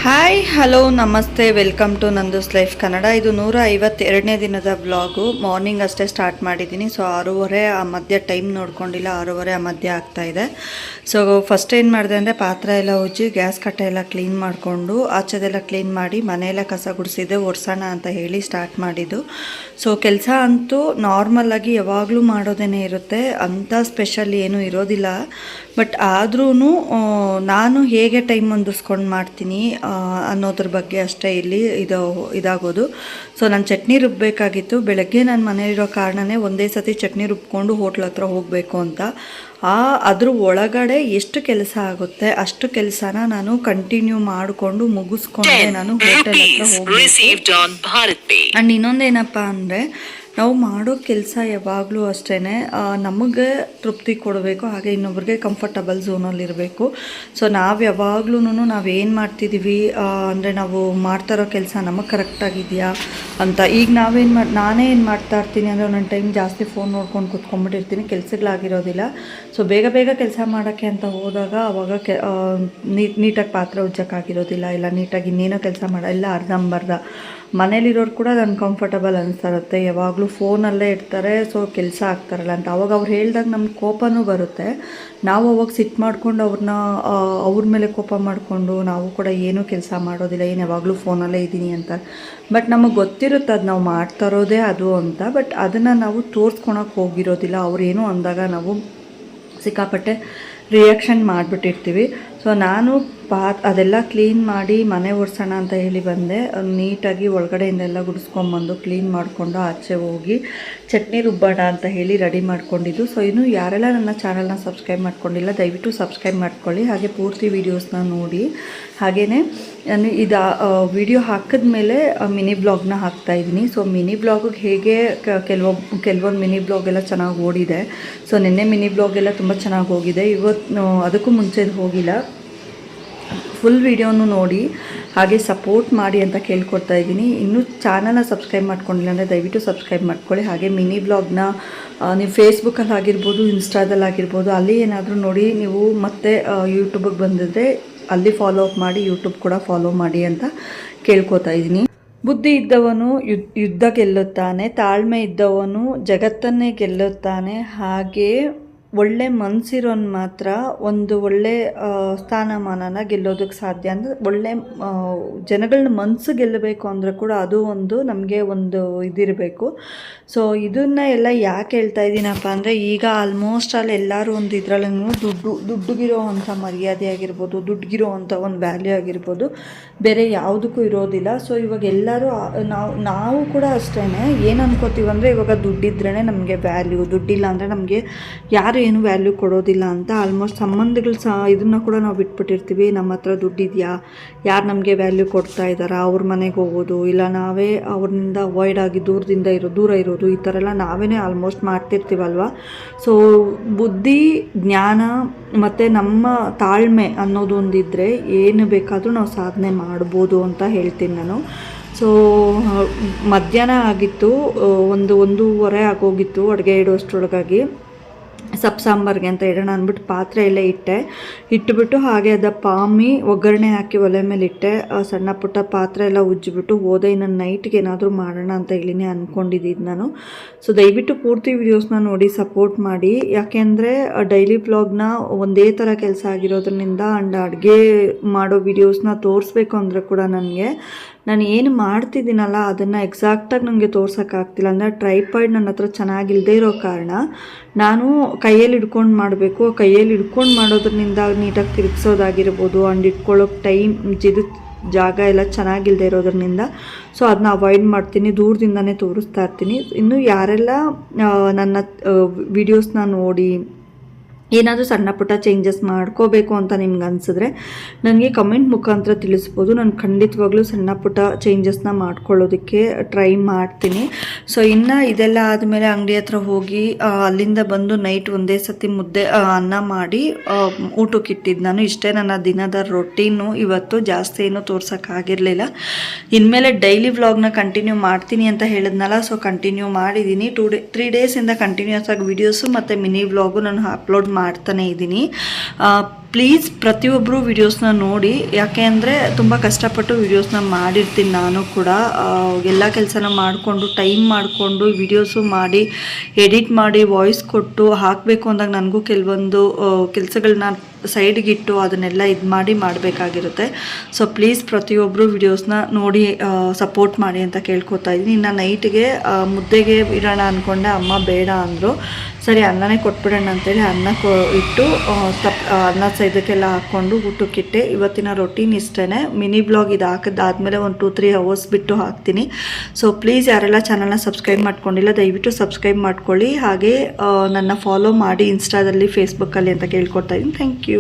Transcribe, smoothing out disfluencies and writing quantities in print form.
Hi hello ನಮಸ್ತೆ welcome to ನಂದೂಸ್ life Kannada. ಇದು 152ನೇ ದಿನದ ವ್ಲಾಗು. ಮಾರ್ನಿಂಗ್ ಅಷ್ಟೇ ಸ್ಟಾರ್ಟ್ ಮಾಡಿದ್ದೀನಿ. ಸೊ 6:30 ಆ ಮಧ್ಯ ಟೈಮ್ ನೋಡ್ಕೊಂಡಿಲ್ಲ, 6:30 ಆ ಮಧ್ಯ ಆಗ್ತಾಯಿದೆ. ಸೊ ಫಸ್ಟ್ ಏನು ಮಾಡಿದೆ ಅಂದರೆ ಪಾತ್ರೆ ಎಲ್ಲ ಉಜ್ಜಿ ಗ್ಯಾಸ್ ಕಟ್ಟೆ ಎಲ್ಲ ಕ್ಲೀನ್ ಮಾಡಿಕೊಂಡು ಆಚೆದೆಲ್ಲ ಕ್ಲೀನ್ ಮಾಡಿ ಮನೆಯೆಲ್ಲ ಕಸ ಗುಡಿಸಿದ್ದೆ, ಒರೆಸೋಣ ಅಂತ ಹೇಳಿ ಸ್ಟಾರ್ಟ್ ಮಾಡಿದ್ದು. ಸೊ ಕೆಲಸ ಅಂತೂ ನಾರ್ಮಲಾಗಿ ಯಾವಾಗಲೂ ಮಾಡೋದೇ ಇರುತ್ತೆ, ಅಂಥ ಸ್ಪೆಷಲ್ ಏನೂ ಇರೋದಿಲ್ಲ. ಬಟ್ ಆದ್ರೂ ನಾನು ಹೇಗೆ ಟೈಮ್ ಹೊಂದಿಸ್ಕೊಂಡು ಮಾಡ್ತೀನಿ ಅನ್ನೋದ್ರ ಬಗ್ಗೆ ಅಷ್ಟೇ ಇಲ್ಲಿ ಇದಾಗೋದು. ಸೊ ನಾನು ಚಟ್ನಿ ರುಬ್ಬಬೇಕಾಗಿತ್ತು. ಬೆಳಗ್ಗೆ ನಾನು ಮನೇಲಿರೋ ಕಾರಣನೇ ಒಂದೇ ಸತಿ ಚಟ್ನಿ ರುಬ್ಕೊಂಡು ಹೋಟ್ಲ್ ಹತ್ರ ಹೋಗಬೇಕು ಅಂತ. ಅದ್ರ ಒಳಗಡೆ ಎಷ್ಟು ಕೆಲಸ ಆಗುತ್ತೆ ಅಷ್ಟು ಕೆಲಸನ ನಾನು ಕಂಟಿನ್ಯೂ ಮಾಡಿಕೊಂಡು ಮುಗಿಸ್ಕೊಂಡೆ ನಾನು ಹೋಟೆಲ್ ಹತ್ರ ಹೋಗ್ಬೇಕು. ಆ್ಯಂಡ್ ಇನ್ನೊಂದೇನಪ್ಪ ಅಂದರೆ ನಾವು ಮಾಡೋ ಕೆಲಸ ಯಾವಾಗಲೂ ಅಷ್ಟೇ ನಮಗೆ ತೃಪ್ತಿ ಕೊಡಬೇಕು, ಹಾಗೆ ಇನ್ನೊಬ್ರಿಗೆ ಕಂಫರ್ಟಬಲ್ ಝೋನಲ್ಲಿರಬೇಕು. ಸೊ ನಾವು ಯಾವಾಗ್ಲೂ ನಾವೇನು ಮಾಡ್ತಿದ್ದೀವಿ ಅಂದರೆ ನಾವು ಮಾಡ್ತಾ ಇರೋ ಕೆಲಸ ನಮಗೆ ಕರೆಕ್ಟಾಗಿದೆಯಾ ಅಂತ. ಈಗ ನಾನೇ ಏನು ಮಾಡ್ತಾ ಇರ್ತೀನಿ ಅಂದರೆ ಒಂದೊಂದು ಟೈಮ್ ಜಾಸ್ತಿ ಫೋನ್ ನೋಡ್ಕೊಂಡು ಕೂತ್ಕೊಂಡ್ಬಿಟ್ಟಿರ್ತೀನಿ, ಕೆಲಸಗಳಾಗಿರೋದಿಲ್ಲ. ಸೊ ಬೇಗ ಬೇಗ ಕೆಲಸ ಮಾಡೋಕ್ಕೆ ಅಂತ ಹೋದಾಗ ಅವಾಗ ನೀಟಾಗಿ ಪಾತ್ರೆ ಉಜ್ಜೋಕ್ಕಾಗಿರೋದಿಲ್ಲ, ಇಲ್ಲ ನೀಟಾಗಿ ಇನ್ನೇನೋ ಕೆಲಸ ಇಲ್ಲ ಅರ್ಧಂಬರ್ಧ. ಮನೇಲಿರೋರು ಕೂಡ ನನಗೆ ಕಂಫರ್ಟಬಲ್ ಅನಿಸ್ತಾ ಇರುತ್ತೆ, ಯಾವಾಗಲೂ ಫೋನಲ್ಲೇ ಇರ್ತಾರೆ, ಸೊ ಕೆಲಸ ಆಗ್ತಾರಲ್ಲ ಅಂತ. ಅವಾಗ ಅವ್ರು ಹೇಳಿದಾಗ ನಮ್ಗೆ ಕೋಪನೂ ಬರುತ್ತೆ. ನಾವು ಅವಾಗ ಸಿಟ್ಟು ಮಾಡ್ಕೊಂಡು ಅವ್ರ ಮೇಲೆ ಕೋಪ ಮಾಡಿಕೊಂಡು ನಾವು ಕೂಡ ಏನೂ ಕೆಲಸ ಮಾಡೋದಿಲ್ಲ, ಏನು ಯಾವಾಗಲೂ ಫೋನಲ್ಲೇ ಇದ್ದೀನಿ ಅಂತ. ಬಟ್ ನಮಗೆ ಗೊತ್ತಿರುತ್ತೆ ಅದು ನಾವು ಮಾಡ್ತಾ ಇರೋದೇ ಅದು ಅಂತ. ಬಟ್ ಅದನ್ನು ನಾವು ತೋರಿಸ್ಕೊಳಕ್ಕೆ ಹೋಗಿರೋದಿಲ್ಲ. ಅವ್ರೇನು ಅಂದಾಗ ನಾವು ಸಿಕ್ಕಾಪಟ್ಟೆ ರಿಯಾಕ್ಷನ್ ಮಾಡಿಬಿಟ್ಟಿರ್ತೀವಿ. ಸೊ ನಾನು ಅದೆಲ್ಲ ಕ್ಲೀನ್ ಮಾಡಿ ಮನೆ ಒರೆಸೋಣ ಅಂತ ಹೇಳಿ ಬಂದೆ. ನೀಟಾಗಿ ಒಳಗಡೆಯಿಂದೆಲ್ಲ ಗುಡಿಸ್ಕೊಂಬಂದು ಕ್ಲೀನ್ ಮಾಡಿಕೊಂಡು ಆಚೆ ಹೋಗಿ ಚಟ್ನಿ ರುಬ್ಬೋಣ ಅಂತ ಹೇಳಿ ರೆಡಿ ಮಾಡ್ಕೊಂಡಿದ್ದು. ಸೊ ಇನ್ನು ಯಾರೆಲ್ಲ ನನ್ನ ಚಾನಲ್ನ ಸಬ್ಸ್ಕ್ರೈಬ್ ಮಾಡ್ಕೊಂಡಿಲ್ಲ ದಯವಿಟ್ಟು ಸಬ್ಸ್ಕ್ರೈಬ್ ಮಾಡ್ಕೊಳ್ಳಿ, ಹಾಗೆ ಪೂರ್ತಿ ವೀಡಿಯೋಸ್ನ ನೋಡಿ. ಹಾಗೆಯೇ ನಾನು ವಿಡಿಯೋ ಹಾಕಿದ್ಮೇಲೆ ಮಿನಿ ಬ್ಲಾಗ್ನ ಹಾಕ್ತಾಯಿದ್ದೀನಿ. ಸೊ ಮಿನಿ ಬ್ಲಾಗಿಗೆ ಹೇಗೆ ಕೆಲವೊಂದು ಮಿನಿ ಬ್ಲಾಗ್ ಎಲ್ಲ ಚೆನ್ನಾಗಿ ಓಡಿದೆ. ಸೊ ನಿನ್ನೆ ಮಿನಿ ಬ್ಲಾಗ್ ಎಲ್ಲ ತುಂಬ ಚೆನ್ನಾಗಿ ಹೋಗಿದೆ. ಇವತ್ತು ಅದಕ್ಕೂ ಮುಂಚೆ ಹೋಗಿಲ್ಲ, ಫುಲ್ ವಿಡಿಯೋನು ನೋಡಿ ಹಾಗೆ ಸಪೋರ್ಟ್ ಮಾಡಿ ಅಂತ ಕೇಳ್ಕೊಡ್ತಾ ಇದ್ದೀನಿ. ಇನ್ನೂ ಚಾನಲ್ನ ಸಬ್ಸ್ಕ್ರೈಬ್ ಮಾಡ್ಕೊಂಡಿಲ್ಲ ಅಂದರೆ ದಯವಿಟ್ಟು ಸಬ್ಸ್ಕ್ರೈಬ್ ಮಾಡ್ಕೊಳ್ಳಿ. ಹಾಗೆ ಮಿನಿ ಬ್ಲಾಗ್ನ ನೀವು ಫೇಸ್ಬುಕ್ಕಲ್ಲಿ ಆಗಿರ್ಬೋದು, ಇನ್ಸ್ಟಾದಲ್ಲಾಗಿರ್ಬೋದು, ಅಲ್ಲಿ ಏನಾದರೂ ನೋಡಿ ನೀವು ಮತ್ತೆ ಯೂಟ್ಯೂಬಿಗೆ ಬಂದಿದ್ರೆ ಅಲ್ಲಿ ಫಾಲೋ ಅಪ್ ಮಾಡಿ, ಯೂಟ್ಯೂಬ್ ಕೂಡ ಫಾಲೋ ಮಾಡಿ ಅಂತ ಕೇಳ್ಕೊತಾ ಇದ್ದೀನಿ. ಬುದ್ಧಿ ಇದ್ದವನು ಯುದ್ಧ ಗೆಲ್ಲುತ್ತಾನೆ, ತಾಳ್ಮೆ ಇದ್ದವನು ಜಗತ್ತನ್ನೇ ಗೆಲ್ಲುತ್ತಾನೆ. ಹಾಗೆ ಒಳ್ಳೆ ಮನಸ್ಸಿರೋನ್ ಮಾತ್ರ ಒಂದು ಒಳ್ಳೆ ಸ್ಥಾನಮಾನನ ಗೆಲ್ಲೋದಕ್ಕೆ ಸಾಧ್ಯ. ಅಂದರೆ ಒಳ್ಳೆ ಜನಗಳನ್ನ ಮನಸ್ಸು ಗೆಲ್ಲಬೇಕು ಅಂದರೆ ಕೂಡ ಅದು ಒಂದು ನಮಗೆ ಒಂದು ಇದಿರಬೇಕು. ಸೊ ಇದನ್ನ ಎಲ್ಲ ಯಾಕೆ ಹೇಳ್ತಾ ಇದ್ದೀನಪ್ಪ ಅಂದರೆ ಈಗ ಆಲ್ಮೋಸ್ಟ್ ಅಲ್ಲಿ ಎಲ್ಲರೂ ಒಂದು ಇದರಲ್ಲೂ ದುಡ್ಡುಗಿರೋ ಅಂಥ ಮರ್ಯಾದೆ ಆಗಿರ್ಬೋದು, ದುಡ್ಡುಗಿರೋ ಅಂಥ ಒಂದು ವ್ಯಾಲ್ಯೂ ಆಗಿರ್ಬೋದು, ಬೇರೆ ಯಾವುದಕ್ಕೂ ಇರೋದಿಲ್ಲ. ಸೊ ಇವಾಗ ಎಲ್ಲರೂ ನಾವು ಕೂಡ ಅಷ್ಟೇ ಏನು ಅನ್ಕೋತೀವಿ ಅಂದರೆ ಇವಾಗ ದುಡ್ಡಿದ್ರೇ ನಮಗೆ ವ್ಯಾಲ್ಯೂ, ದುಡ್ಡಿಲ್ಲ ಅಂದರೆ ನಮಗೆ ಯಾರು ಏನು ವ್ಯಾಲ್ಯೂ ಕೊಡೋದಿಲ್ಲ ಅಂತ. ಆಲ್ಮೋಸ್ಟ್ ಸಂಬಂಧಗಳು ಇದನ್ನು ಕೂಡ ನಾವು ಬಿಟ್ಬಿಟ್ಟಿರ್ತೀವಿ. ನಮ್ಮ ಹತ್ರ ದುಡ್ಡಿದೆಯಾ, ಯಾರು ನಮಗೆ ವ್ಯಾಲ್ಯೂ ಕೊಡ್ತಾ ಇದ್ದಾರಾ, ಅವ್ರ ಮನೆಗೆ ಹೋಗೋದು, ಇಲ್ಲ ನಾವೇ ಅವ್ರನಿಂದ ಅವಾಯ್ಡ್ ಆಗಿ ದೂರ ಇರೋದು, ಈ ಥರ ಎಲ್ಲ ನಾವೇ ಆಲ್ಮೋಸ್ಟ್ ಮಾಡ್ತಿರ್ತೀವಲ್ವ. ಸೊ ಬುದ್ಧಿ, ಜ್ಞಾನ ಮತ್ತು ನಮ್ಮ ತಾಳ್ಮೆ ಅನ್ನೋದು ಒಂದಿದ್ದರೆ ಏನು ಬೇಕಾದರೂ ನಾವು ಸಾಧನೆ ಮಾಡ್ಬೋದು ಅಂತ ಹೇಳ್ತೀನಿ ನಾನು. ಸೊ ಮಧ್ಯಾಹ್ನ ಆಗಿತ್ತು, 1:30 ಆಗೋಗಿತ್ತು ಅಡುಗೆ ಇಡೋಷ್ಟರೊಳಗಾಗಿ. ಸೊಪ್ಪು ಸಾಂಬಾರಿಗೆ ಅಂತ ಇಡೋಣ ಅಂದ್ಬಿಟ್ಟು ಪಾತ್ರೆ ಎಲ್ಲ ಇಟ್ಬಿಟ್ಟು ಹಾಗೆ ಪಾಮಿ ಒಗ್ಗರಣೆ ಹಾಕಿ ಒಲೆ ಮೇಲೆ ಇಟ್ಟೆ. ಸಣ್ಣ ಪುಟ್ಟ ಪಾತ್ರೆ ಎಲ್ಲ ಉಜ್ಜಿಬಿಟ್ಟು ಹೋದೆ. ಇನ್ನು ನೈಟ್ಗೆ ಏನಾದರೂ ಮಾಡೋಣ ಅಂತ ಹೇಳಿನೇ ಅಂದ್ಕೊಂಡಿದ್ದೀನಿ ನಾನು. ಸೊ ದಯವಿಟ್ಟು ಪೂರ್ತಿ ವೀಡಿಯೋಸ್ನ ನೋಡಿ ಸಪೋರ್ಟ್ ಮಾಡಿ, ಯಾಕೆಂದರೆ ಡೈಲಿ ವ್ಲಾಗ್ನ ಒಂದೇ ಥರ ಕೆಲಸ ಆಗಿರೋದ್ರಿಂದ ಆ್ಯಂಡ್ ಅಡುಗೆ ಮಾಡೋ ವೀಡಿಯೋಸ್ನ ತೋರಿಸ್ಬೇಕು ಅಂದರೆ ಕೂಡ ನಾನು ಏನು ಮಾಡ್ತಿದ್ದೀನಲ್ಲ ಅದನ್ನು ಎಕ್ಸಾಕ್ಟಾಗಿ ನನಗೆ ತೋರ್ಸೋಕ್ಕಾಗ್ತಿಲ್ಲ. ಅಂದರೆ ಟ್ರೈಪಾಡ್ ನನ್ನ ಹತ್ರ ಚೆನ್ನಾಗಿಲ್ಲದೆ ಇರೋ ಕಾರಣ ನಾನು ಕೈಯಲ್ಲಿ ಹಿಡ್ಕೊಂಡು ಮಾಡಬೇಕು. ಕೈಯಲ್ಲಿ ಹಿಡ್ಕೊಂಡು ಮಾಡೋದ್ರಿಂದ ನೀಟಾಗಿ ತಿರುಗಿಸೋದಾಗಿರ್ಬೋದು, ಆ್ಯಂಡ್ ಇಟ್ಕೊಳ್ಳೋಕೆ ಟೈಮ್ ಜಾಗ ಎಲ್ಲ ಚೆನ್ನಾಗಿಲ್ಲದೆ ಇರೋದ್ರಿಂದ ಸೊ ಅದನ್ನ ಅವಾಯ್ಡ್ ಮಾಡ್ತೀನಿ, ದೂರದಿಂದನೇ ತೋರಿಸ್ತಾ ಇರ್ತೀನಿ. ಇನ್ನು ಯಾರೆಲ್ಲ ನನ್ನ ವಿಡಿಯೋಸ್ನ ನೋಡಿ ಏನಾದರೂ ಸಣ್ಣ ಪುಟ್ಟ ಚೇಂಜಸ್ ಮಾಡ್ಕೋಬೇಕು ಅಂತ ನಿಮ್ಗೆ ಅನಿಸಿದ್ರೆ ನನಗೆ ಕಮೆಂಟ್ ಮುಖಾಂತರ ತಿಳಿಸ್ಬೋದು. ನಾನು ಖಂಡಿತವಾಗ್ಲೂ ಸಣ್ಣ ಪುಟ್ಟ ಚೇಂಜಸ್ನ ಮಾಡ್ಕೊಳ್ಳೋದಕ್ಕೆ ಟ್ರೈ ಮಾಡ್ತೀನಿ. ಸೊ ಇನ್ನು ಇದೆಲ್ಲ ಆದಮೇಲೆ ಅಂಗಡಿ ಹತ್ರ ಹೋಗಿ ಅಲ್ಲಿಂದ ಬಂದು ನೈಟ್ ಒಂದೇ ಸತಿ ಅನ್ನ ಮಾಡಿ ಊಟಕ್ಕೆ ಇಟ್ಟಿದ್ದು ನಾನು. ಇಷ್ಟೇ ನನ್ನ ದಿನದ ರೊಟೀನು. ಇವತ್ತು ಜಾಸ್ತಿ ಏನೂ ತೋರ್ಸೋಕ್ಕಾಗಿರಲಿಲ್ಲ. ಇನ್ಮೇಲೆ ಡೈಲಿ ವ್ಲಾಗ್ನ ಕಂಟಿನ್ಯೂ ಮಾಡ್ತೀನಿ ಅಂತ ಹೇಳಿದ್ನಲ್ಲ, ಸೊ ಕಂಟಿನ್ಯೂ ಮಾಡಿದ್ದೀನಿ. 3 ಡೇಸಿಂದ ಕಂಟಿನ್ಯೂಸ್ ಆಗಿ ವೀಡಿಯೋಸು ಮತ್ತು ಮಿನಿ ವ್ಲಾಗು ನಾನು ಅಪ್ಲೋಡ್ ಮಾಡ್ತಾನೆ ಇದ್ದೀನಿ. ಪ್ಲೀಸ್ ಪ್ರತಿಯೊಬ್ಬರು ವಿಡಿಯೋಸ್ನ ನೋಡಿ, ಯಾಕೆ ಅಂದರೆ ತುಂಬ ಕಷ್ಟಪಟ್ಟು ವಿಡಿಯೋಸ್ನ ಮಾಡಿರ್ತೀನಿ ನಾನು ಕೂಡ. ಎಲ್ಲ ಕೆಲಸನ ಮಾಡಿಕೊಂಡು ಟೈಮ್ ಮಾಡಿಕೊಂಡು ವಿಡಿಯೋಸು ಮಾಡಿ ಎಡಿಟ್ ಮಾಡಿ ವಾಯ್ಸ್ ಕೊಟ್ಟು ಹಾಕಬೇಕು ಅಂದಾಗ ನನಗೂ ಕೆಲವೊಂದು ಕೆಲಸಗಳನ್ನ ಸೈಡ್ಗಿಟ್ಟು ಅದನ್ನೆಲ್ಲ ಇದು ಮಾಡಿ ಮಾಡಬೇಕಾಗಿರುತ್ತೆ. ಸೊ ಪ್ಲೀಸ್ ಪ್ರತಿಯೊಬ್ಬರು ವಿಡಿಯೋಸ್ನ ನೋಡಿ ಸಪೋರ್ಟ್ ಮಾಡಿ ಅಂತ ಕೇಳ್ಕೊತಾ ಇದ್ದೀನಿ. ಇನ್ನು ನೈಟ್ಗೆ ಮುದ್ದೆಗೆ ಇಡೋಣ ಅಂದ್ಕೊಂಡೆ, ಅಮ್ಮ ಬೇಡ ಅಂದರು. ಸರಿ ಅನ್ನನೇ ಕೊಟ್ಬಿಡೋಣ ಅಂತೇಳಿ ಅನ್ನ ಇಟ್ಟು ಅನ್ನ ಇದಕ್ಕೆಲ್ಲ ಹಾಕ್ಕೊಂಡು ಊಟಕ್ಕಿಟ್ಟೆ. ಇವತ್ತಿನ ರೊಟೀನ್ ಇಷ್ಟೇ. ಮಿನಿ ಬ್ಲಾಗ್ ಇದು ಹಾಕಿದ್ದಾದಮೇಲೆ ಒಂದು 2-3 ಅವರ್ಸ್ ಬಿಟ್ಟು ಹಾಕ್ತೀನಿ. ಸೊ ಪ್ಲೀಸ್ ಯಾರೆಲ್ಲ ಚಾನಲ್ನ ಸಬ್ಸ್ಕ್ರೈಬ್ ಮಾಡ್ಕೊಂಡಿಲ್ಲ ದಯವಿಟ್ಟು ಸಬ್ಸ್ಕ್ರೈಬ್ ಮಾಡ್ಕೊಳ್ಳಿ. ಹಾಗೆ ನನ್ನ ಫಾಲೋ ಮಾಡಿ ಇನ್ಸ್ಟಾದಲ್ಲಿ ಫೇಸ್ಬುಕ್ಕಲ್ಲಿ ಅಂತ ಕೇಳ್ಕೊತಾ ಇದ್ದೀನಿ. Thank you.